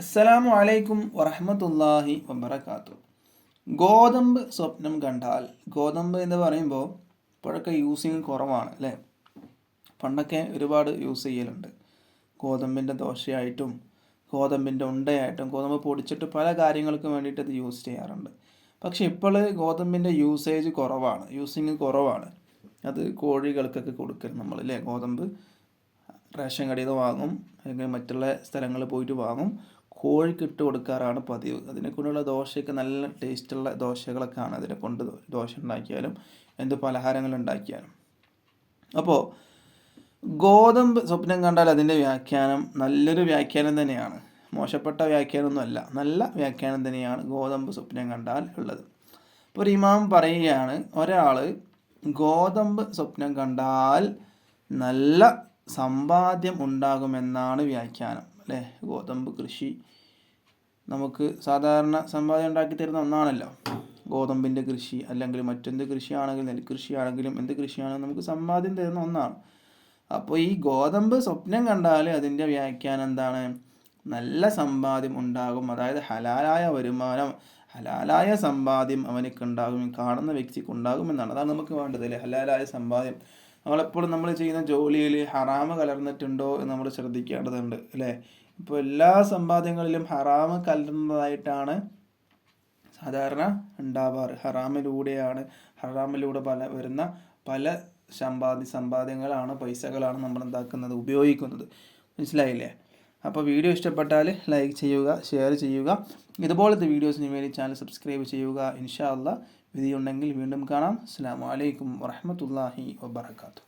അസ്സലാമു അലൈക്കും വറഹ്മത്തുള്ളാഹി വബറകാതുഹു. ഗോതമ്പ് സ്വപ്നം കണ്ടാൽ, ഗോതമ്പ് എന്ന് പറയുമ്പോൾ ഇപ്പോഴൊക്കെ യൂസിങ് കുറവാണ് അല്ലേ. പണ്ടൊക്കെ ഒരുപാട് യൂസ് ചെയ്യലുണ്ട്. ഗോതമ്പിൻ്റെ ദോശയായിട്ടും ഗോതമ്പിൻ്റെ ഉണ്ടയായിട്ടും ഗോതമ്പ് പൊടിച്ചിട്ട് പല കാര്യങ്ങൾക്കും വേണ്ടിയിട്ട് ഇത് യൂസ് ചെയ്യാറുണ്ട്. പക്ഷെ ഇപ്പോൾ ഗോതമ്പിൻ്റെ യൂസിങ് കുറവാണ്. അത് കോഴികൾക്കൊക്കെ കൊടുക്കൽ നമ്മൾ അല്ലേ. ഗോതമ്പ് റേഷൻ കടയിൽ നിന്ന് വാങ്ങും, അല്ലെങ്കിൽ മറ്റുള്ള സ്ഥലങ്ങളിൽ പോയിട്ട് വാങ്ങും, കോഴിക്ക് ഇട്ട് കൊടുക്കാറാണ് പതിവ്. അതിനെക്കൊണ്ടുള്ള ദോശയൊക്കെ നല്ല ടേസ്റ്റുള്ള ദോശകളൊക്കെയാണ് അതിനെ കൊണ്ട് ദോശ ഉണ്ടാക്കിയാലും എന്ത് പലഹാരങ്ങൾ ഉണ്ടാക്കിയാലും. അപ്പോൾ ഗോതമ്പ് സ്വപ്നം കണ്ടാൽ അതിൻ്റെ വ്യാഖ്യാനം നല്ലൊരു വ്യാഖ്യാനം തന്നെയാണ്, മോശപ്പെട്ട വ്യാഖ്യാനമൊന്നുമല്ല, നല്ല വ്യാഖ്യാനം തന്നെയാണ് ഗോതമ്പ് സ്വപ്നം കണ്ടാൽ ഉള്ളത്. ഇപ്പോൾ ഒരു ഇമാം പറയുകയാണ്, ഒരാൾ ഗോതമ്പ് സ്വപ്നം കണ്ടാൽ നല്ല സമ്പാദ്യം ഉണ്ടാകുമെന്നാണ് വ്യാഖ്യാനം അല്ലേ. ഗോതമ്പ് കൃഷി നമുക്ക് സാധാരണ സമ്പാദ്യം ഉണ്ടാക്കി തരുന്ന ഒന്നാണല്ലോ. ഗോതമ്പിൻ്റെ കൃഷി അല്ലെങ്കിൽ മറ്റെന്ത് കൃഷിയാണെങ്കിലും, നെൽകൃഷിയാണെങ്കിലും എന്ത് കൃഷിയാണെങ്കിലും നമുക്ക് സമ്പാദ്യം തരുന്ന ഒന്നാണ്. അപ്പോൾ ഈ ഗോതമ്പ് സ്വപ്നം കണ്ടാൽ അതിൻ്റെ വ്യാഖ്യാനം എന്താണ്? നല്ല സമ്പാദ്യം ഉണ്ടാകും, അതായത് ഹലാലായ വരുമാനം, ഹലാലായ സമ്പാദ്യം അവനക്കുണ്ടാകും, കാണുന്ന വ്യക്തിക്ക് ഉണ്ടാകുമെന്നാണ്. അതാണ് നമുക്ക് വേണ്ടത് അല്ലേ, ഹലാലായ സമ്പാദ്യം. നമ്മളെപ്പോഴും നമ്മൾ ചെയ്യുന്ന ജോലിയിൽ ഹറാമ് കലർന്നിട്ടുണ്ടോ എന്ന് നമ്മൾ ശ്രദ്ധിക്കേണ്ടതുണ്ട് അല്ലേ. ഇപ്പോൾ എല്ലാ സമ്പാദ്യങ്ങളിലും ഹറാമ് കലർന്നതായിട്ടാണ് സാധാരണ ഉണ്ടാവാറ്. ഹറാമിലൂടെ വരുന്ന പല സമ്പാദ്യങ്ങളാണ്, പൈസകളാണ് നമ്മൾ എന്താക്കുന്നത്, ഉപയോഗിക്കുന്നത്. മനസ്സിലായില്ലേ? അപ്പോൾ വീഡിയോ ഇഷ്ടപ്പെട്ടാൽ ലൈക്ക് ചെയ്യുക, ഷെയർ ചെയ്യുക. ഇതുപോലത്തെ വീഡിയോസിന് വേണ്ടി ചാനൽ സബ്സ്ക്രൈബ് ചെയ്യുക. ഇൻഷാ അല്ലാഹ് വിധിയുണ്ടെങ്കിൽ വീണ്ടും കാണാം. അസ്സലാമു അലൈക്കും വറഹ്മത്തുള്ളാഹി വബറകാതുഹു.